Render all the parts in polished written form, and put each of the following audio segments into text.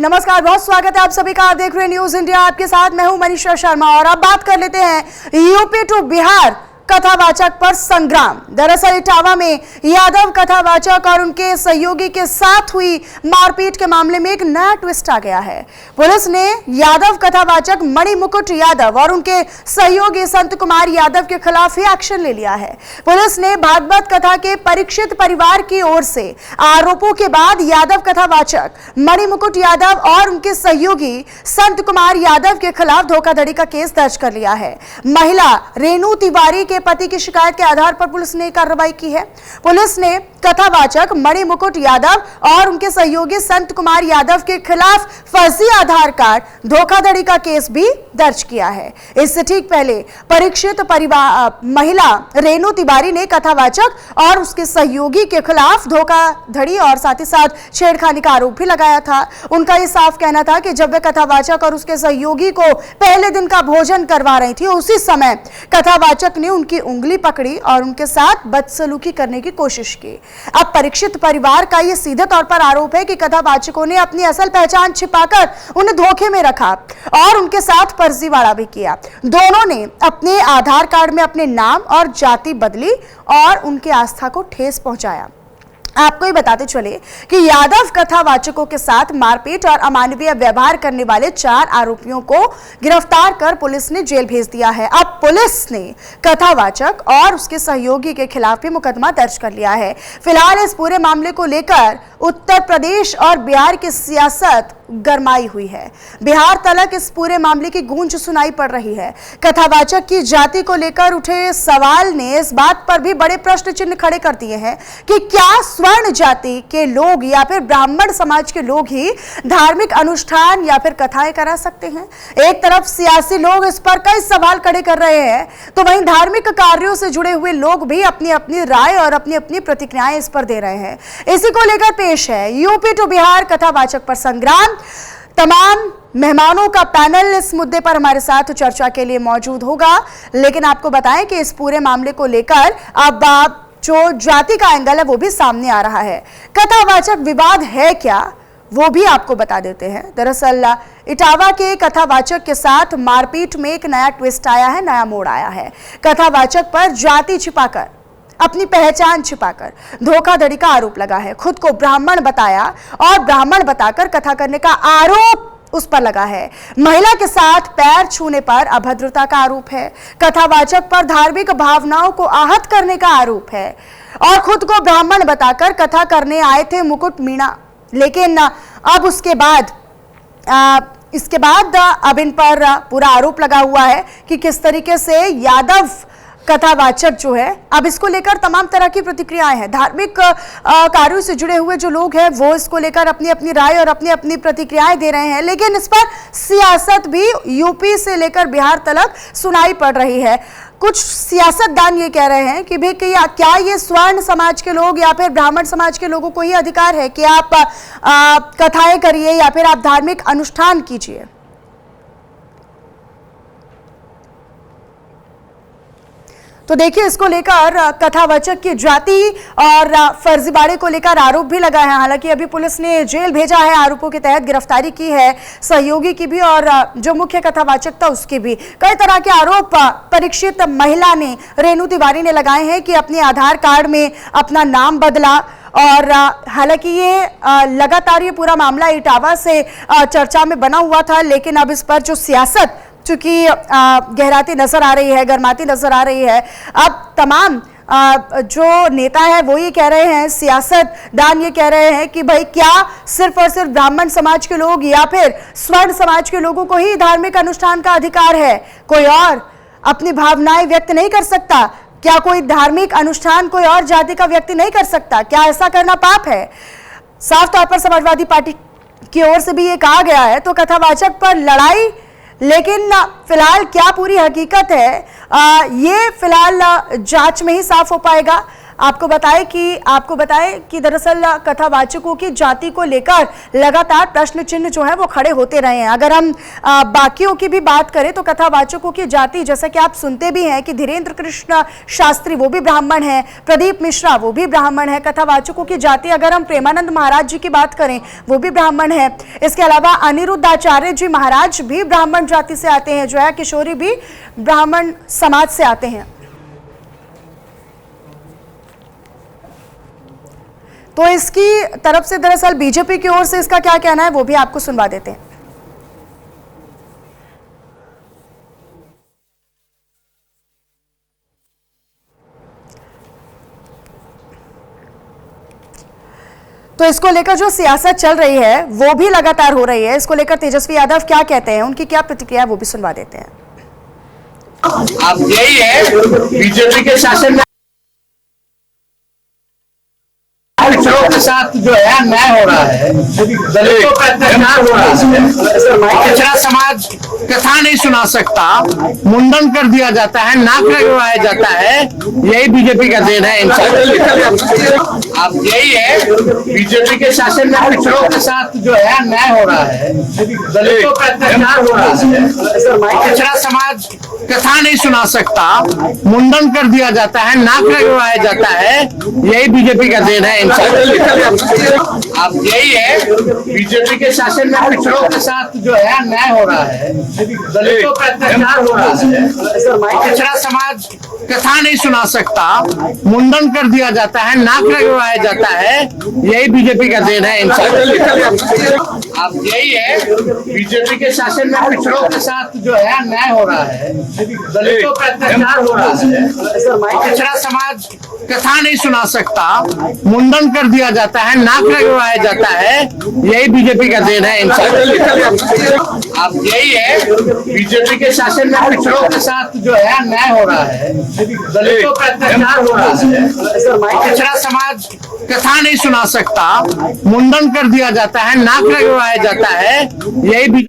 नमस्कार, बहुत स्वागत है आप सभी का। आप देख रहे हैं न्यूज इंडिया। आपके साथ मैं हूं मनीषा शर्मा और अब बात कर लेते हैं यूपी टू बिहार कथावाचक पर संग्राम। दरअसल इटावा में यादव कथावाचक और उनके सहयोगी के साथ हुई मारपीट के मामले में एक नया ट्विस्ट आ गया है। पुलिस ने यादव कथावाचक मणि मुकुट यादव और उनके सहयोगी संत कुमार यादव के खिलाफ ही एक्शन ले लिया है। पुलिस ने भागवत कथा के परीक्षित परिवार की ओर से आरोपों के बाद यादव कथावाचक मणि मुकुट यादव और उनके सहयोगी संत कुमार यादव के खिलाफ धोखाधड़ी का केस दर्ज कर लिया है। महिला रेणु तिवारी के पति की शिकायत के आधार पर पुलिस ने कार्रवाई की है। पुलिस ने कथावाचक मणि मुकुट यादव और उनके सहयोगी संत कुमार यादव के खिलाफ फर्जी आधार कार्ड धोखाधड़ी का केस भी दर्ज किया है। इससे ठीक पहले परीक्षित परिवार महिला रेणु तिवारी ने कथावाचक और उसके सहयोगी के खिलाफ धोखाधड़ी और साथ ही साथ छेड़खानी का आरोप भी लगाया था। उनका यह साफ कहना था कि जब वे कथावाचक और उसके सहयोगी को पहले दिन का भोजन करवा रही थी, उसी समय कथावाचक ने उनकी उंगली पकड़ी और उनके साथ बदसलूकी करने की कोशिश की। अब परीक्षित परिवार का यह सीधे तौर पर आरोप है कि कथावाचकों ने अपनी असल पहचान छिपाकर उन्हें धोखे में रखा और उनके साथ फर्जीवाड़ा भी किया। दोनों ने अपने आधार कार्ड में अपने नाम और जाति बदली और उनकी आस्था को ठेस पहुंचाया। आपको ये बताते चले कि यादव कथावाचकों के साथ मारपीट और अमानवीय व्यवहार करने वाले 4 आरोपियों को गिरफ्तार कर पुलिस ने जेल भेज दिया है। अब पुलिस ने कथावाचक और उसके सहयोगी के खिलाफ भी मुकदमा दर्ज कर लिया है। फिलहाल इस पूरे मामले को लेकर उत्तर प्रदेश और बिहार की सियासत गरमाई हुई है। बिहार तलक इस पूरे मामले की गूंज सुनाई पड़ रही है। कथावाचक की जाति को लेकर उठे सवाल ने इस बात पर भी बड़े प्रश्न चिन्ह खड़े कर दिए हैं कि क्या स्वर्ण जाति के लोग या फिर ब्राह्मण समाज के लोग ही धार्मिक अनुष्ठान या फिर कथाएं करा सकते हैं। एक तरफ सियासी लोग इस पर कई सवाल खड़े कर रहे हैं, तो वहीं धार्मिक कार्यों से जुड़े हुए लोग भी अपनी अपनी राय और अपनी अपनी प्रतिक्रियाएं इस पर दे रहे हैं। इसी को लेकर पेश है यूपी टू बिहार कथावाचक पर संग्राम। तमाम मेहमानों का पैनल इस मुद्दे पर हमारे साथ चर्चा के लिए मौजूद होगा, लेकिन आपको बताएं कि इस पूरे मामले को लेकर अब जो जाति का एंगल है वो भी सामने आ रहा है। कथावाचक विवाद है क्या, वो भी आपको बता देते हैं। दरअसल इटावा के कथावाचक के साथ मारपीट में एक नया ट्विस्ट आया है, नया मोड़ आया है। कथावाचक पर जाति छिपाकर, अपनी पहचान छिपाकर धोखाधड़ी का आरोप लगा है। खुद को ब्राह्मण बताया और ब्राह्मण बताकर कथा करने का आरोप उस पर लगा है। महिला के साथ पैर छूने पर अभद्रता का आरोप है। कथावाचक पर धार्मिक भावनाओं को आहत करने का आरोप है और खुद को ब्राह्मण बताकर कथा करने आए थे मुकुट मीणा। लेकिन अब इसके बाद अब इन पर पूरा आरोप लगा हुआ है कि किस तरीके से यादव कथावाचक जो है, अब इसको लेकर तमाम तरह की प्रतिक्रियाएं हैं। धार्मिक कार्यों से जुड़े हुए जो लोग हैं वो इसको लेकर अपनी अपनी राय और अपनी अपनी प्रतिक्रियाएं दे रहे हैं, लेकिन इस पर सियासत भी यूपी से लेकर बिहार तक सुनाई पड़ रही है। कुछ सियासतदान ये कह रहे हैं कि भाई क्या ये स्वर्ण समाज के लोग या फिर ब्राह्मण समाज के लोगों को ही अधिकार है कि आप कथाएं करिए या फिर आप धार्मिक अनुष्ठान कीजिए। तो देखिए, इसको लेकर कथावाचक की जाति और फर्जीवाड़े को लेकर आरोप भी लगा है। हालांकि अभी पुलिस ने जेल भेजा है, आरोपों के तहत गिरफ्तारी की है, सहयोगी की भी और जो मुख्य कथावाचक था उसकी भी। कई तरह के आरोप परीक्षित महिला ने, रेणु तिवारी ने लगाए हैं कि अपने आधार कार्ड में अपना नाम बदला। और हालांकि ये लगातार ये पूरा मामला इटावा से चर्चा में बना हुआ था, लेकिन अब इस पर जो सियासत चूंकि गहराती नजर आ रही है, गर्माती नजर आ रही है, अब तमाम जो नेता है वो ये कह रहे हैं, सियासतदान ये कह रहे हैं कि भाई क्या सिर्फ और सिर्फ ब्राह्मण समाज के लोग या फिर स्वर्ण समाज के लोगों को ही धार्मिक अनुष्ठान का अधिकार है, कोई और अपनी भावनाएं व्यक्त नहीं कर सकता? क्या कोई धार्मिक अनुष्ठान कोई और जाति का व्यक्ति नहीं कर सकता? क्या ऐसा करना पाप है? साफ तौर पर समाजवादी पार्टी की ओर से भी ये कहा गया है। तो कथावाचक पर लड़ाई, लेकिन फिलहाल क्या पूरी हकीकत है ये फिलहाल जांच में ही साफ हो पाएगा। आपको बताएं कि दरअसल कथावाचकों की जाति को लेकर लगातार प्रश्न चिन्ह जो है वो खड़े होते रहे हैं। अगर हम बाकियों की भी बात करें तो कथावाचकों की जाति, जैसा कि आप सुनते भी हैं कि धीरेन्द्र कृष्ण शास्त्री वो भी ब्राह्मण है, प्रदीप मिश्रा वो भी ब्राह्मण है। कथावाचकों की जाति अगर हम प्रेमानंद महाराज जी की बात करें वो भी ब्राह्मण है। इसके अलावा अनिरुद्ध आचार्य जी महाराज भी ब्राह्मण जाति से आते हैं, जो है किशोरी भी ब्राह्मण समाज से आते हैं। तो इसकी तरफ से दरअसल बीजेपी की ओर से इसका क्या कहना है वो भी आपको सुनवा देते हैं। तो इसको लेकर जो सियासत चल रही है वो भी लगातार हो रही है। इसको लेकर तेजस्वी यादव क्या कहते हैं, उनकी क्या प्रतिक्रिया है वो भी सुनवा देते हैं। अब यही है बीजेपी के शासन में पिछड़ों के साथ जो है अन्याय हो रहा है, दलितों पर अत्याचार हो रहा है। पिछड़ा समाज कथा नहीं सुना सकता, मुंडन कर दिया जाता है, नाक लगवाया जाता है। यही बीजेपी का देन है। अब यही है बीजेपी के शासन में पिछड़ों के साथ जो है अन्याय हो रहा है, दलितों पर अत्याचार हो रहा है। पिछड़ा समाज कथा नहीं सुना सकता, मुंडन कर दिया जाता है, नाक लगवाया जाता है। यही बीजेपी का देन है। अब यही है बीजेपी के शासन में पिछड़ों के साथ जो है अन्याय हो रहा है, दलितों पर अत्याचार हो रहा है। पिछड़ा समाज कथा नहीं सुना सकता, मुंडन कर दिया जाता है, नाक लगवाया जाता है। यही बीजेपी का देन है। अब यही है बीजेपी के शासन में पिछड़ों के साथ जो है अन्याय हो रहा है, दलितों पर अत्याचार हो रहा है। पिछड़ा समाज कथा नहीं सुना सकता, मुंडन कर दिया जाता है, नाक लगवाया जाता है। यही बीजेपी का देन है। अब यही है बीजेपी के शासन में पिछड़ों के साथ जो है अन्याय हो रहा है, दलितों पर अत्याचार हो रहा है। पिछड़ा समाज कथा नहीं सुना सकता, मुंडन कर दिया जाता है, नाक लगवाया जाता है। यही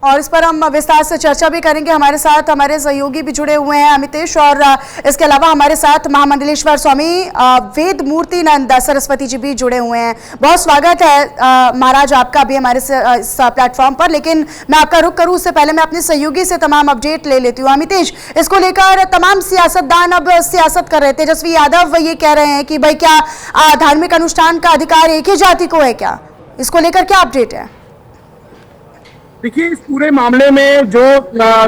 और इस पर हम विस्तार से चर्चा भी करेंगे। हमारे साथ हमारे सहयोगी भी जुड़े हुए हैं अमितेश, और इसके अलावा हमारे साथ महामंडलेश्वर स्वामी वेद मूर्ति नंद सरस्वती जी भी जुड़े हुए हैं। बहुत स्वागत है महाराज आपका भी हमारे इस प्लेटफॉर्म पर। लेकिन मैं आपका रुख करूं उससे पहले मैं अपने सहयोगी से तमाम अपडेट ले लेती हूँ। अमितेश, इसको लेकर तमाम सियासतदान अब सियासत कर रहे थे। तेजस्वी यादव ये कह रहे हैं कि भाई क्या धार्मिक अनुष्ठान का अधिकार एक ही जाति को है क्या? इसको लेकर क्या अपडेट है? देखिए, इस पूरे मामले में जो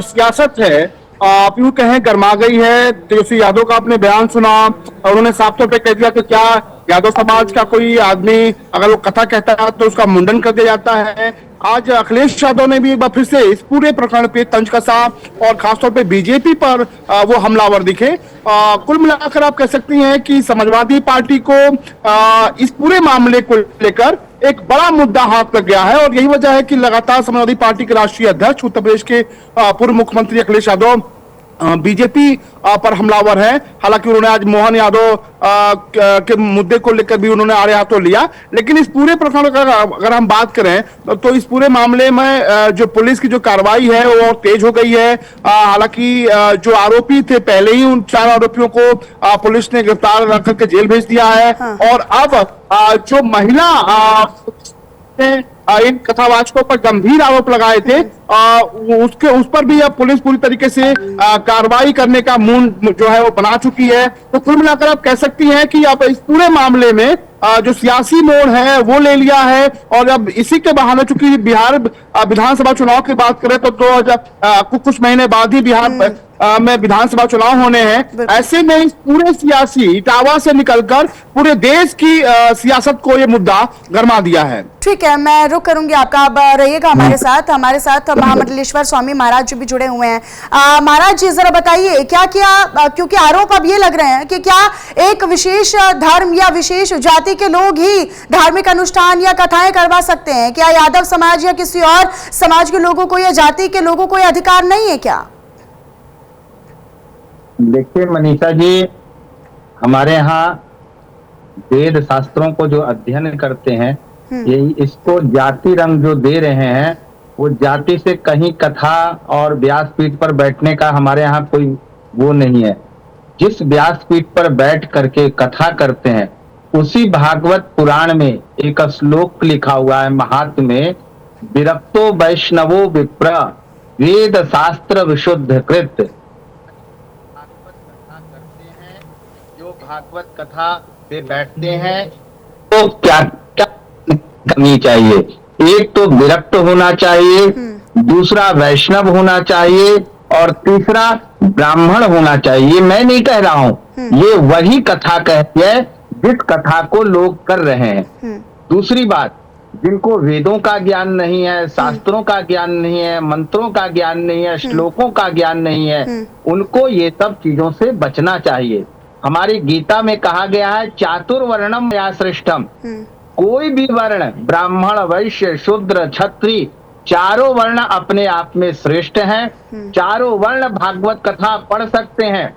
सियासत है आप यूं कहें गर्मा गई है। तेजस्वी यादव का आपने बयान सुना और उन्होंने साफ तौर पे कह दिया कि क्या यादव समाज का कोई आदमी अगर वो कथा कहता है तो उसका मुंडन कर दिया जाता है। आज अखिलेश यादव ने भी एक बार फिर से इस पूरे प्रकरण पे तंज कसा और खासतौर पे बीजेपी पर वो हमलावर दिखे। कुल मिलाकर आप कह सकती हैं कि समाजवादी पार्टी को इस पूरे मामले को लेकर एक बड़ा मुद्दा हाथ लग गया है और यही वजह है कि लगातार समाजवादी पार्टी के राष्ट्रीय अध्यक्ष उत्तर प्रदेश के पूर्व मुख्यमंत्री अखिलेश यादव बीजेपी पर हमलावर है। हालांकि उन्होंने आज मोहन यादव के मुद्दे को लेकर भी उन्होंने आड़े हाथों लिया, लेकिन इस पूरे प्रकरण का अगर हम बात करें तो इस पूरे मामले में जो पुलिस की जो कार्रवाई है वो तेज हो गई है। हालांकि जो आरोपी थे पहले ही उन 4 आरोपियों को पुलिस ने गिरफ्तार करके जेल भेज दिया है। और अब जो महिला इन कथावाचकों पर गंभीर आरोप लगाए थे उस पर भी अब पुलिस पूरी तरीके से कार्रवाई करने का मूड जो है वो बना चुकी है। तो कुल मिलाकर आप कह सकती हैं कि अब इस पूरे मामले में जो सियासी मोड़ है वो ले लिया है और अब इसी के बहाने चूंकि बिहार विधानसभा चुनाव की बात करें तो कुछ महीने बाद ही बिहार में विधानसभा चुनाव होने हैं। ऐसे में इस पूरे सियासी इटावा से निकलकर पूरे देश की सियासत को ये मुद्दा गरमा दिया है। ठीक है, मैं रुक करूंगी आपका। अब रहिएगा हमारे साथ महामंडलेश्वर स्वामी महाराज जी भी जुड़े हुए हैं। महाराज जी जरा बताइए क्या क्योंकि आरोप अब ये लग रहे हैं कि क्या एक विशेष धर्म या विशेष जाति के लोग ही धार्मिक अनुष्ठान या कथाएं करवा सकते हैं? क्या यादव समाज या किसी और समाज के लोगों को या जाति के लोगों को यह अधिकार नहीं है क्या? देखिए मनीषा जी, हमारे यहाँ वेद शास्त्रों को जो अध्ययन करते हैं ये इसको जाति रंग जो दे रहे हैं वो जाति से कहीं कथा और व्यासपीठ पर बैठने का हमारे यहाँ कोई वो नहीं है। जिस व्यासपीठ पर बैठ करके कथा करते हैं, उसी भागवत पुराण में एक श्लोक लिखा हुआ है महात्म्य में, विरक्तो वैष्णवो विप्र वेद शास्त्र विशुद्ध कृत। भागवत कथा करते हैं, जो भागवत कथा पे बैठते हैं, तो क्या क्या करनी चाहिए? एक तो विरक्त होना चाहिए, दूसरा वैष्णव होना चाहिए, और तीसरा ब्राह्मण होना चाहिए। मैं नहीं कह रहा हूं, ये वही कथा कहती है जिस कथा को लोग कर रहे हैं। दूसरी बात, जिनको वेदों का ज्ञान नहीं है, शास्त्रों का ज्ञान नहीं है, मंत्रों का ज्ञान नहीं है, श्लोकों का ज्ञान नहीं है, उनको ये सब चीजों से बचना चाहिए। हमारी गीता में कहा गया है चातुर्वर्णम या श्रेष्ठम, कोई भी वर्ण, ब्राह्मण, वैश्य, शूद्र, क्षत्रिय, चारों वर्ण अपने आप में श्रेष्ठ हैं। चारों वर्ण भागवत कथा पढ़ सकते हैं,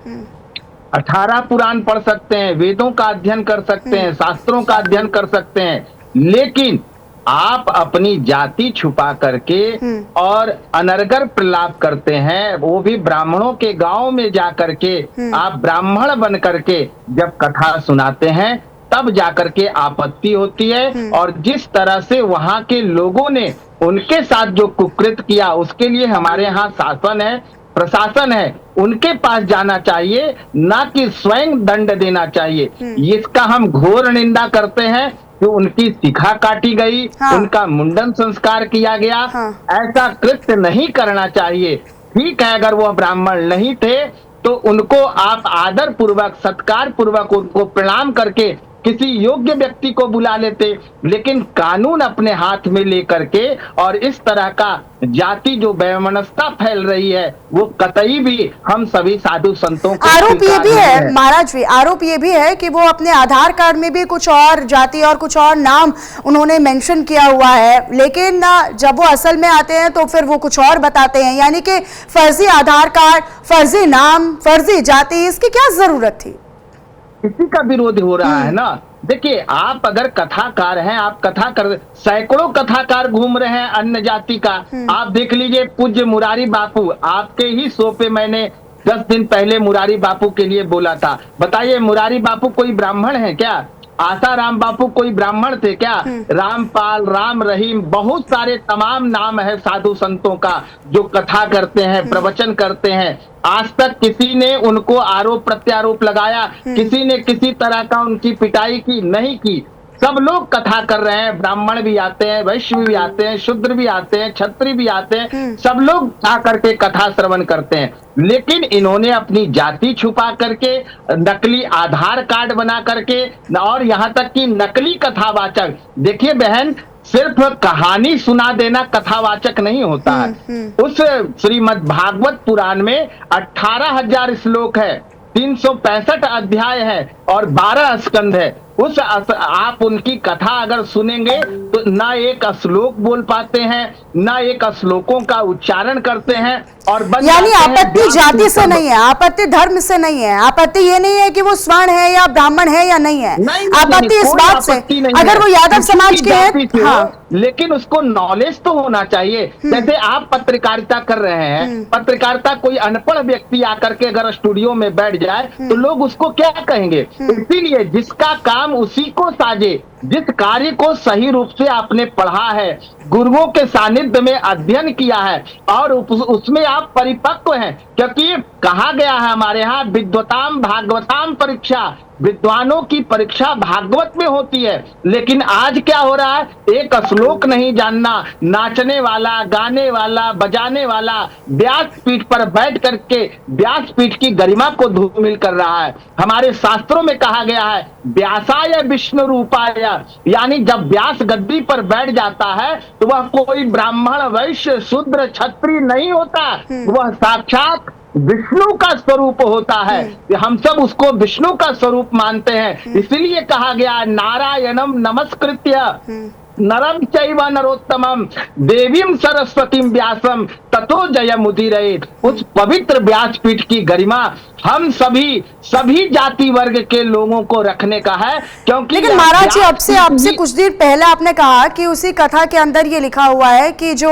18 पुराण पढ़ सकते हैं, वेदों का अध्ययन कर सकते हैं, शास्त्रों का अध्ययन कर सकते हैं, लेकिन आप अपनी जाति छुपा करके और अनर्गल प्रलाप करते हैं, वो भी ब्राह्मणों के गांव में जा करके आप ब्राह्मण बन करके जब कथा सुनाते हैं, तब जाकर के आपत्ति होती है। और जिस तरह से वहां के लोगों ने उनके साथ जो कुकृत किया, उसके लिए हमारे यहाँ शासन है, प्रशासन है, उनके पास जाना चाहिए, ना कि स्वयं दंड देना चाहिए। इसका हम घोर निंदा करते हैं कि उनकी शिखा काटी गई, उनका मुंडन संस्कार किया गया। ऐसा कृत्य नहीं करना चाहिए। ठीक है, अगर वो ब्राह्मण नहीं थे तो उनको आप आदर पूर्वक, सत्कार पूर्वक उनको प्रणाम करके किसी योग्य व्यक्ति को बुला लेते, लेकिन कानून अपने हाथ में लेकर के और इस तरह का जाति जो वैमनस्यता फैल रही है, वो कतई भी हम सभी साधु संतों को आरोप ये भी है महाराज जी, आरोप ये भी है कि वो अपने आधार कार्ड में भी कुछ और जाति और कुछ और नाम उन्होंने मेंशन किया हुआ है, लेकिन जब वो असल में आते हैं तो फिर वो कुछ और बताते हैं। यानी कि फर्जी आधार कार्ड, फर्जी नाम, फर्जी जाति, इसकी क्या जरूरत थी? किसी का विरोध हो रहा है ना। देखिए, आप अगर कथाकार हैं, आप कथा कर, सैकड़ों कथाकार घूम रहे हैं अन्य जाति का। आप देख लीजिए पूज्य मुरारी बापू, आपके ही शो पे मैंने 10 दिन पहले मुरारी बापू के लिए बोला था। बताइए, मुरारी बापू कोई ब्राह्मण है क्या? आसाराम बापू कोई ब्राह्मण थे क्या? रामपाल, राम रहीम, बहुत सारे तमाम नाम है साधु संतों का जो कथा करते हैं, प्रवचन करते हैं। आज तक किसी ने उनको आरोप प्रत्यारोप लगाया, किसी ने किसी तरह का उनकी पिटाई की नहीं की। सब लोग कथा कर रहे हैं, ब्राह्मण भी आते हैं, वैश्य भी आते हैं, शूद्र भी आते हैं, क्षत्रिय भी आते हैं, सब लोग आकर के कथा श्रवण करते हैं। लेकिन इन्होंने अपनी जाति छुपा करके, नकली आधार कार्ड बना करके, और यहाँ तक कि नकली कथावाचक। देखिए बहन, सिर्फ कहानी सुना देना कथावाचक नहीं होता है। उस श्रीमद् भागवत पुराण में 18,000 श्लोक है, 365 अध्याय है और 12 स्कंद है। आप उनकी कथा अगर सुनेंगे तो ना एक श्लोक बोल पाते हैं, ना एक श्लोकों का उच्चारण करते हैं, और यानी आपत्ति जाति से नहीं है, आपत्ति धर्म से नहीं है, आपत्ति ये नहीं है कि वो स्वर्ण है या ब्राह्मण है या नहीं है, आपत्ति इस बात से अगर वो यादव समाज के हैं। हाँ, लेकिन उसको नॉलेज तो होना चाहिए। जैसे आप पत्रकारिता कर रहे हैं, पत्रकारिता कोई अनपढ़ व्यक्ति आकर के अगर स्टूडियो में बैठ जाए तो लोग उसको क्या कहेंगे? इसीलिए जिसका काम उसी को साजे, जिस कार्य को सही रूप से आपने पढ़ा है, गुरुओं के सानिध्य में अध्ययन किया है और उसमें आप परिपक्व हैं, क्योंकि कहा गया है हमारे यहाँ विद्वताम भागवताम परीक्षा, विद्वानों की परीक्षा भागवत में होती है। लेकिन आज क्या हो रहा है? एक श्लोक नहीं जानना, नाचने वाला, गाने वाला, बजाने वाला व्यासपीठ पर बैठ करके व्यासपीठ की गरिमा को धूमिल कर रहा है। हमारे शास्त्रों में कहा गया है व्यासाय विष्णु रूपाय, यानी जब व्यास गद्दी पर बैठ जाता है तो वह कोई ब्राह्मण, वैश्य, शूद्र, क्षत्रिय नहीं होता, वह साक्षात विष्णु का स्वरूप होता है। हम सब उसको विष्णु का स्वरूप मानते हैं। इसलिए कहा गया नारायणम नमस्कृत्य नरम चैव नरोत्तमम देवीम सरस्वतीम व्यासम ततो जयमुदीरये, उस पवित्र व्यासपीठ की गरिमा हम सभी जाति वर्ग के लोगों को रखने का है। क्योंकि लेकिन महाराज जी आपसे कुछ देर पहले आपने कहा कि उसी कथा के अंदर ये लिखा हुआ है कि जो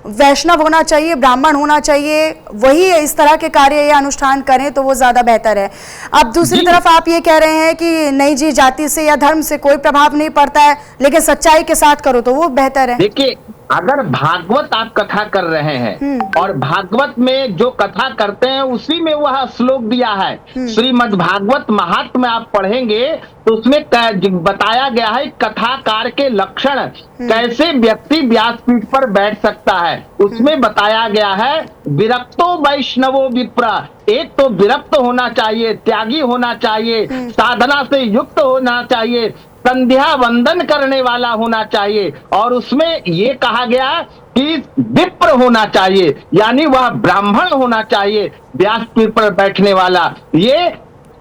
वैष्णव होना चाहिए, ब्राह्मण होना चाहिए, वही इस तरह के कार्य या अनुष्ठान करें तो वो ज्यादा बेहतर है। अब दूसरी तरफ आप ये कह रहे हैं कि नहीं जी, जाति से या धर्म से कोई प्रभाव नहीं पड़ता है, लेकिन सच्चाई के साथ करो तो वो बेहतर है। देखिए, अगर भागवत आप कथा कर रहे हैं और भागवत में जो कथा करते हैं उसी में वह श्लोक दिया है। श्रीमद् भागवत महात्म्य आप पढ़ेंगे तो उसमें बताया गया है कथाकार के लक्षण, कैसे व्यक्ति व्यासपीठ पर बैठ सकता है। उसमें बताया गया है विरक्तो वैष्णवो विप्र, एक तो विरक्त होना चाहिए, त्यागी होना चाहिए, साधना से युक्त होना चाहिए, संध्या वंदन करने वाला होना चाहिए, और उसमें ये कहा गया कि विप्र होना चाहिए, यानी वह ब्राह्मण होना चाहिए व्यासपीठ पर बैठने वाला। ये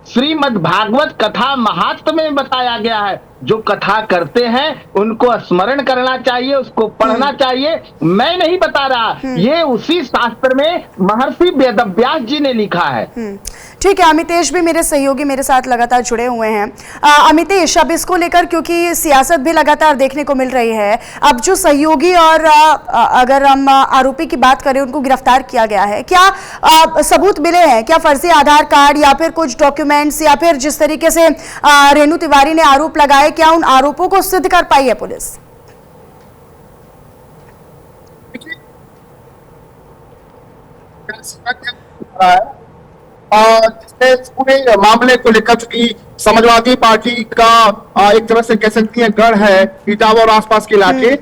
श्रीमद् भागवत कथा महात्म्य में बताया गया है। जो कथा करते हैं उनको स्मरण करना चाहिए, उसको पढ़ना चाहिए। मैं नहीं बता रहा, ये उसी शास्त्र में महर्षि वेदव्यास जी ने लिखा है। ठीक है, अमितेश भी मेरे सहयोगी मेरे साथ लगातार जुड़े हुए हैं। अमितेश, अब इसको लेकर क्योंकि सियासत भी लगातार देखने को मिल रही है, अब जो सहयोगी और अगर हम आरोपी की बात करें उनको गिरफ्तार किया गया है, क्या सबूत मिले हैं? क्या फर्जी आधार कार्ड या फिर कुछ डॉक्यूमेंट्स या फिर जिस तरीके से रेणु तिवारी ने आरोप लगाए, क्या उन आरोपों को सिद्ध कर पाई है पुलिस? जिसने पूरे मामले को लेकर चुकी समाजवादी पार्टी का एक तरह से कह सकती है गढ़ है इटावा और आसपास के इलाके।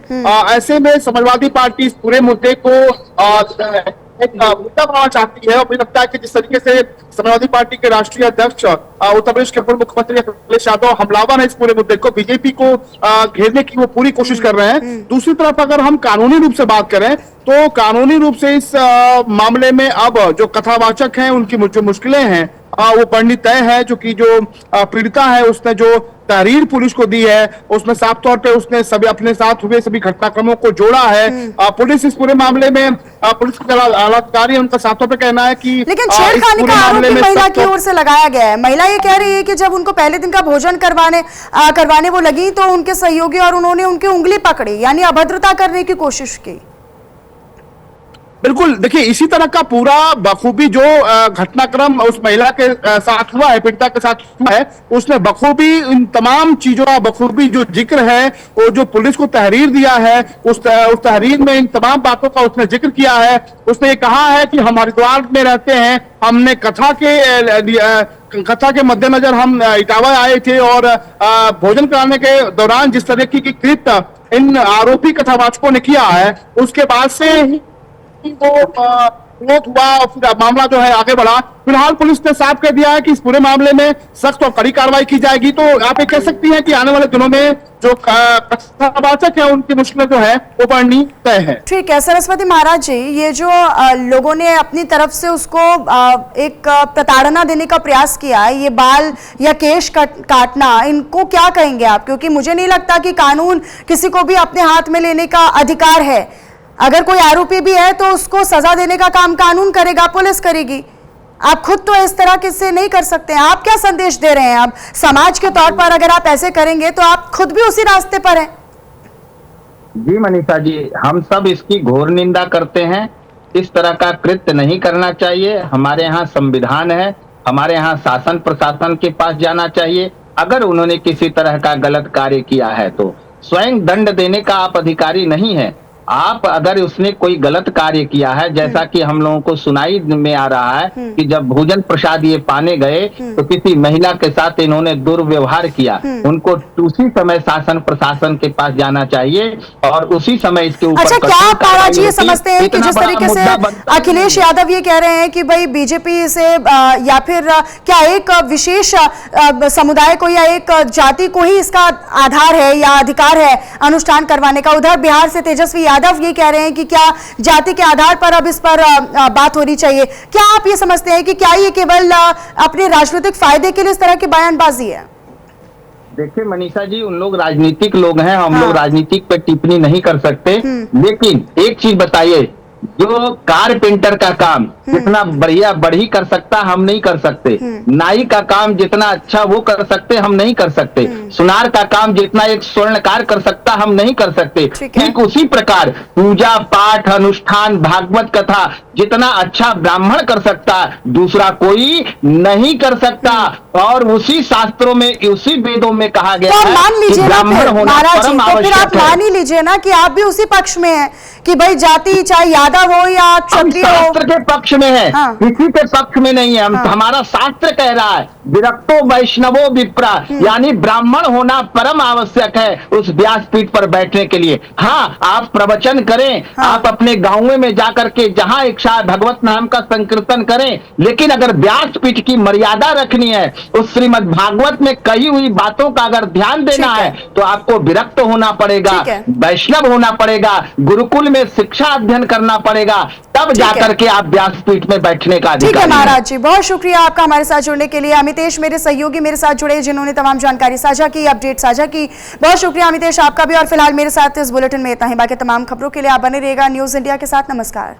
ऐसे में समाजवादी पार्टी इस पूरे मुद्दे को एक मुद्दा बनाना चाहती है, और मुझे लगता है कि जिस तरीके से समाजवादी पार्टी के राष्ट्रीय अध्यक्ष उत्तर प्रदेश के पूर्व मुख्यमंत्री अखिलेश यादव हमलावर है इस पूरे मुद्दे को, बीजेपी को घेरने की वो पूरी कोशिश कर रहे हैं। दूसरी तरफ अगर हम कानूनी रूप से बात करें तो कानूनी रूप से इस मामले में अब जो कथावाचक हैं उनकी जो मुश्किलें हैं वो पढ़नी तय है। जो कि जो पीड़िता है उसने जो तहरीर पुलिस को दी है उसमें साफ तौर पे उसने सभी अपने साथ हुए सभी घटनाक्रमों को जोड़ा है। पुलिस इस पूरे मामले में पुलिस के अधिकारी उनका साफ तौर पे कहना है कि लेकिन छेड़खानी का आरोप भी महिला की ओर से लगाया गया है। महिला ये कह रही है कि जब उनको पहले दिन का भोजन करवाने वो लगी तो उनके सहयोगी और उन्होंने उनकी उंगली पकड़ी, यानी अभद्रता करने की कोशिश की। बिल्कुल, देखिए इसी तरह का पूरा बखूबी जो घटनाक्रम उस महिला के साथ हुआ है, पीड़िता के साथ हुआ है, उसने बखूबी इन तमाम चीजों का बखूबी जो जिक्र है वो जो पुलिस को तहरीर दिया है उस तहरीर में इन तमाम बातों का उसने जिक्र किया है। उसने ये कहा है कि हम हरिद्वार में रहते हैं, हमने कथा के मद्देनजर हम इटावा आए थे और भोजन कराने के दौरान जिस तरह की कृत्य इन आरोपी कथावाचकों ने किया है उसके बाद से तो विरोध हुआ और फिर मामला जो है आगे बढ़ा। फिलहाल पुलिस ने साफ कर दिया है कि इस पूरे मामले में सख्त और कड़ी कार्रवाई की जाएगी। तो आप ये कह सकती हैं कि आने वाले दिनों में जो कथावाचक है उनकी मुश्किलें जो है वो बढ़नी तय है। ठीक है सरस्वती महाराज जी, ये जो लोगों ने अपनी तरफ से उसको एक प्रताड़ना देने का प्रयास किया है, ये बाल या केश काटना, इनको क्या कहेंगे आप? क्योंकि मुझे नहीं लगता कि कानून किसी को भी अपने हाथ में लेने का अधिकार है। अगर कोई आरोपी भी है तो उसको सजा देने का काम कानून करेगा, पुलिस करेगी। आप खुद तो इस तरह किससे नहीं कर सकते हैं। आप क्या संदेश दे रहे हैं? आप समाज के तौर पर अगर आप ऐसे करेंगे तो आप खुद भी उसी रास्ते पर हैं। जी मनीषा जी, हम सब इसकी घोर निंदा करते हैं। इस तरह का कृत्य नहीं करना चाहिए। हमारे यहाँ संविधान है, हमारे यहाँ शासन प्रशासन के पास जाना चाहिए। अगर उन्होंने किसी तरह का गलत कार्य किया है तो स्वयं दंड देने का आप अधिकारी नहीं है। आप अगर उसने कोई गलत कार्य किया है, जैसा कि हम लोगों को सुनाई में आ रहा है कि जब भोजन प्रसाद ये पाने गए तो किसी महिला के साथ इन्होंने दुर्व्यवहार किया, उनको उसी समय शासन प्रशासन के पास जाना चाहिए और उसी समय इसके ऊपर। अच्छा, क्या आप महाराज ये समझते हैं कि जिस तरीके से अखिलेश यादव ये कह रहे हैं कि भाई बीजेपी से या फिर क्या एक विशेष समुदाय को या एक जाति को ही इसका आधार है या अधिकार है अनुष्ठान करवाने का? उधर बिहार से तेजस्वी यादव ये कह रहे हैं कि क्या जाति के आधार पर अब इस पर बात होनी चाहिए। क्या आप ये समझते हैं कि क्या ये केवल अपने राजनीतिक फायदे के लिए इस तरह की बयानबाजी है? देखिए मनीषा जी, उन लोग राजनीतिक लोग हैं, हम लोग राजनीतिक पे टिप्पणी नहीं कर सकते। लेकिन एक चीज बताइए, जो कारपेंटर का काम जितना बढ़िया बढ़ी कर सकता हम नहीं कर सकते, नाई का काम जितना अच्छा वो कर सकते हम नहीं कर सकते, सुनार का काम जितना एक स्वर्णकार कर सकता हम नहीं कर सकते। ठीक है। ठीक उसी प्रकार पूजा पाठ अनुष्ठान भागवत कथा जितना अच्छा ब्राह्मण कर सकता दूसरा कोई नहीं कर सकता। और उसी शास्त्रों में उसी वेदों में कहा गया तो आप है मान कि लीजिए ना ब्राह्मण फिर होना महाराज जी, परम तो फिर आप आवश्यक है। मान ही लीजिए ना कि आप भी उसी पक्ष में हैं कि भाई जाति चाहे यादव हो या हम क्षत्रिय हो। शास्त्र के पक्ष में है, हाँ। किसी के पक्ष में नहीं है। हम हाँ। हमारा शास्त्र कह रहा है विरक्तो वैष्णवो विप्रा, यानी ब्राह्मण होना परम आवश्यक है उस व्यासपीठ पर बैठने के लिए। हाँ, आप प्रवचन करें, हाँ। आप अपने गांवों में जाकर के जहां इच्छा है भगवत नाम का संकीर्तन करें, लेकिन अगर व्यासपीठ की मर्यादा रखनी है, उस श्रीमद् भागवत में कही हुई बातों का अगर ध्यान देना ठीक है। है तो आपको विरक्त होना पड़ेगा, ठीक है। वैष्णव होना पड़ेगा, गुरुकुल में शिक्षा अध्ययन करना पड़ेगा, तब जाकर के आप व्यासपीठ में बैठने का ठीक है अधिकारी हैं। महाराज जी, बहुत शुक्रिया आपका हमारे साथ जुड़ने के लिए। अमितेश मेरे सहयोगी मेरे साथ जुड़े जिन्होंने तमाम जानकारी साझा की, अपडेट साझा की। बहुत शुक्रिया अमितेश आपका भी। और फिलहाल मेरे साथ इस बुलेटिन में इतना ही। बाकी तमाम खबरों के लिए आप बने रहिएगा न्यूज इंडिया के साथ। नमस्कार।